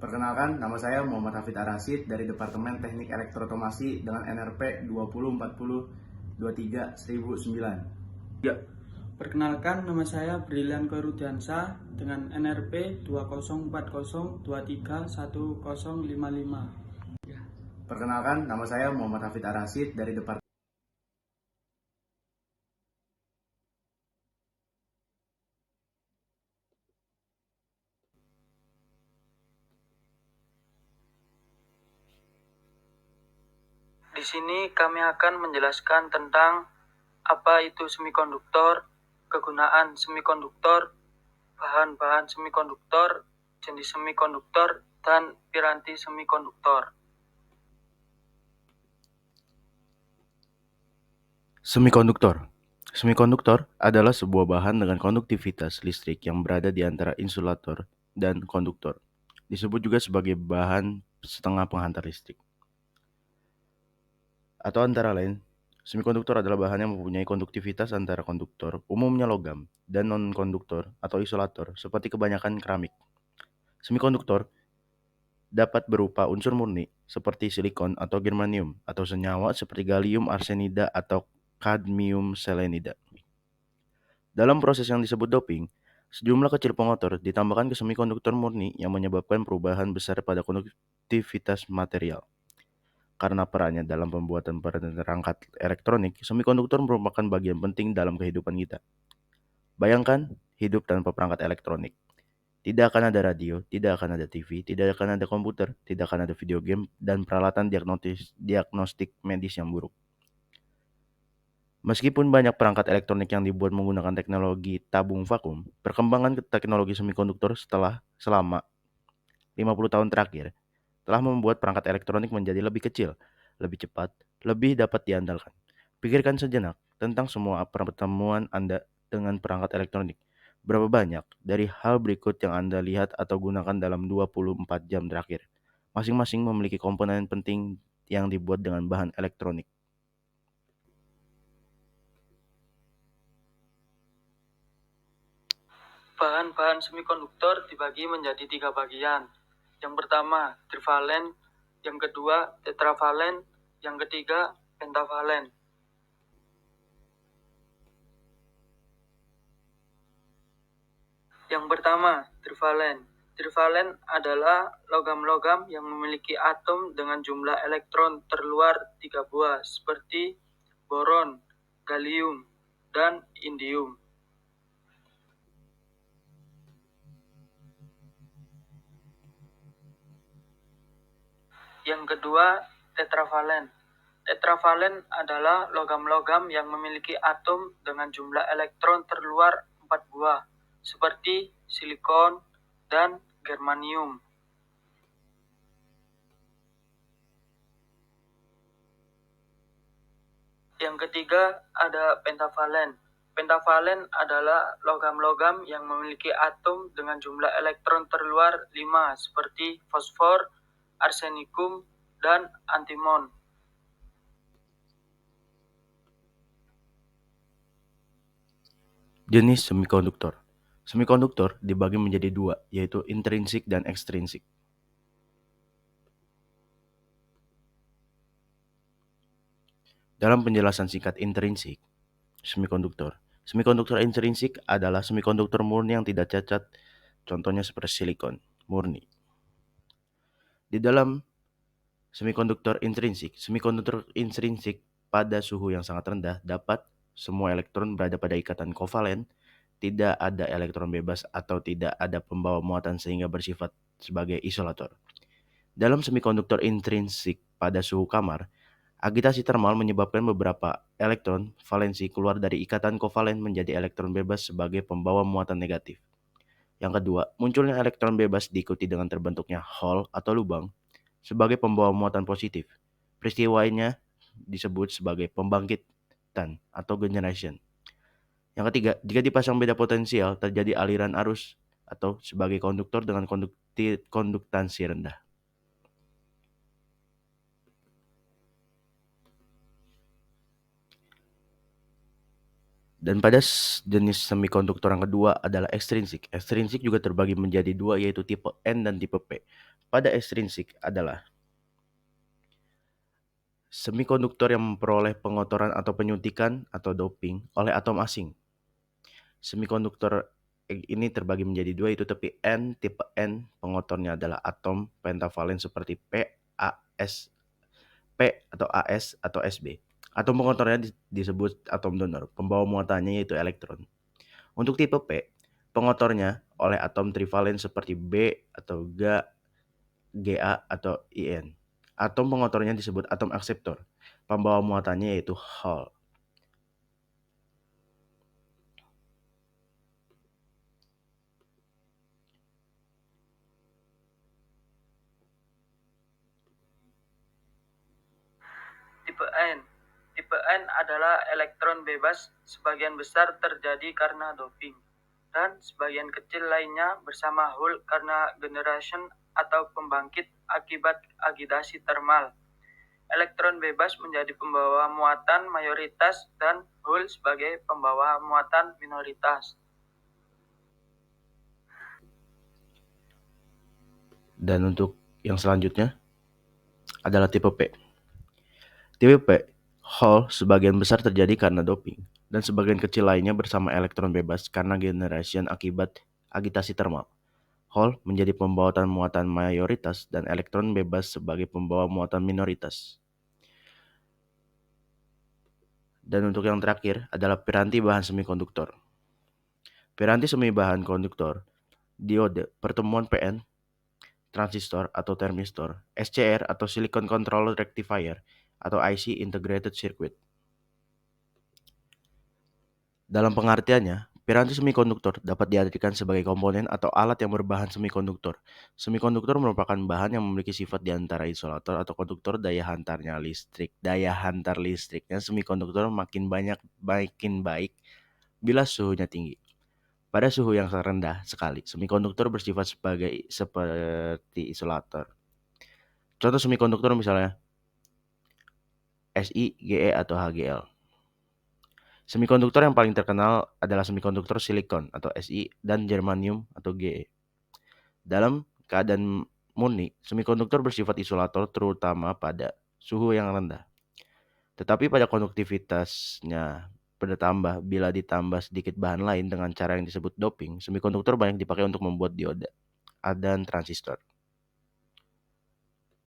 Perkenalkan, nama saya Muhammad Hafid Arasid dari Departemen Teknik Elektrootomasi dengan NRP 204023-1009. Ya, perkenalkan nama saya Brilian Korudiansa dengan NRP 2040231055. Perkenalkan, nama saya Muhammad Hafid Arasid dari Departemen Di sini kami akan menjelaskan tentang apa itu semikonduktor, kegunaan semikonduktor, bahan-bahan semikonduktor, jenis semikonduktor, dan piranti semikonduktor. Semikonduktor. Semikonduktor adalah sebuah bahan dengan konduktivitas listrik yang berada di antara insulator dan konduktor. Disebut juga sebagai bahan setengah penghantar listrik. Atau antara lain, semikonduktor adalah bahan yang mempunyai konduktivitas antara konduktor, umumnya logam, dan non-konduktor atau isolator, seperti kebanyakan keramik. Semikonduktor dapat berupa unsur murni, seperti silikon atau germanium, atau senyawa seperti gallium arsenida atau kadmium selenida. Dalam proses yang disebut doping, sejumlah kecil pengotor ditambahkan ke semikonduktor murni yang menyebabkan perubahan besar pada konduktivitas material. Karena perannya dalam pembuatan perangkat elektronik, semikonduktor merupakan bagian penting dalam kehidupan kita. Bayangkan hidup tanpa perangkat elektronik. Tidak akan ada radio, tidak akan ada TV, tidak akan ada komputer, tidak akan ada video game, dan peralatan diagnostik medis yang buruk. Meskipun banyak perangkat elektronik yang dibuat menggunakan teknologi tabung vakum, perkembangan teknologi semikonduktor selama 50 tahun terakhir telah membuat perangkat elektronik menjadi lebih kecil, lebih cepat, lebih dapat diandalkan. Pikirkan sejenak tentang semua pertemuan Anda dengan perangkat elektronik. Berapa banyak dari hal berikut yang Anda lihat atau gunakan dalam 24 jam terakhir? Masing-masing memiliki komponen penting yang dibuat dengan bahan elektronik. Bahan-bahan semikonduktor dibagi menjadi 3 bagian. Yang pertama, trivalen, yang kedua, tetravalen, yang ketiga, pentavalen. Yang pertama, trivalen. Trivalen adalah logam-logam yang memiliki atom dengan jumlah elektron terluar 3 buah, seperti boron, gallium, dan indium. Yang kedua, tetravalen. Tetravalen adalah logam-logam yang memiliki atom dengan jumlah elektron terluar 4 buah, seperti silikon dan germanium. Yang ketiga ada pentavalen. Pentavalen adalah logam-logam yang memiliki atom dengan jumlah elektron terluar 5, seperti fosfor, arsenikum, dan antimon. Jenis semikonduktor. Semikonduktor dibagi menjadi dua, yaitu intrinsik dan ekstrinsik. Dalam penjelasan singkat intrinsik, semikonduktor. Semikonduktor intrinsik adalah semikonduktor murni yang tidak cacat, contohnya seperti silikon murni. Di dalam semikonduktor intrinsik pada suhu yang sangat rendah dapat semua elektron berada pada ikatan kovalen, tidak ada elektron bebas atau tidak ada pembawa muatan sehingga bersifat sebagai isolator. Dalam semikonduktor intrinsik pada suhu kamar, agitasi termal menyebabkan beberapa elektron valensi keluar dari ikatan kovalen menjadi elektron bebas sebagai pembawa muatan negatif. Yang kedua, munculnya elektron bebas diikuti dengan terbentuknya hole atau lubang sebagai pembawa muatan positif. Peristiwa ini disebut sebagai pembangkitan atau generation. Yang ketiga, jika dipasang beda potensial, terjadi aliran arus atau sebagai konduktor dengan konduktansi rendah. Dan pada jenis semikonduktor yang kedua adalah ekstrinsik. Ekstrinsik juga terbagi menjadi dua, yaitu tipe N dan tipe P. Pada ekstrinsik adalah semikonduktor yang memperoleh pengotoran atau penyuntikan atau doping oleh atom asing. Semikonduktor ini terbagi menjadi dua, yaitu tipe N pengotornya adalah atom pentavalen seperti P atau AS atau SB. Atom pengotornya disebut atom donor, pembawa muatannya yaitu elektron. Untuk tipe P, pengotornya oleh atom trivalen seperti B atau Ga, Ga atau In. Atom pengotornya disebut atom akseptor, pembawa muatannya yaitu Hall. Tipe N. Tipe N adalah elektron bebas, sebagian besar terjadi karena doping, dan sebagian kecil lainnya bersama Hall karena generation atau pembangkit akibat agitasi termal. Elektron bebas menjadi pembawa muatan mayoritas dan Hall sebagai pembawa muatan minoritas. Dan untuk yang selanjutnya adalah tipe P. Tipe P, Hall sebagian besar terjadi karena doping, dan sebagian kecil lainnya bersama elektron bebas karena generation akibat agitasi termal. Hall menjadi pembawa muatan mayoritas dan elektron bebas sebagai pembawa muatan minoritas. Dan untuk yang terakhir adalah piranti bahan semikonduktor. Piranti semi bahan konduktor, diode, pertemuan PN, transistor atau termistor, SCR atau silicon control rectifier, atau IC integrated circuit. Dalam pengertiannya, piranti semikonduktor dapat diartikan sebagai komponen atau alat yang berbahan semikonduktor. Semikonduktor merupakan bahan yang memiliki sifat di antara isolator atau konduktor daya hantarnya listrik. Daya hantar listriknya semikonduktor makin baik bila suhunya tinggi. Pada suhu yang rendah sekali, semikonduktor bersifat seperti isolator. Contoh semikonduktor misalnya Si, Ge atau Hgl. Semikonduktor yang paling terkenal adalah semikonduktor silikon atau Si dan germanium atau Ge. Dalam keadaan murni, semikonduktor bersifat isolator terutama pada suhu yang rendah. Tetapi pada konduktivitasnya bertambah bila ditambah sedikit bahan lain dengan cara yang disebut doping. Semikonduktor banyak dipakai untuk membuat diode dan transistor.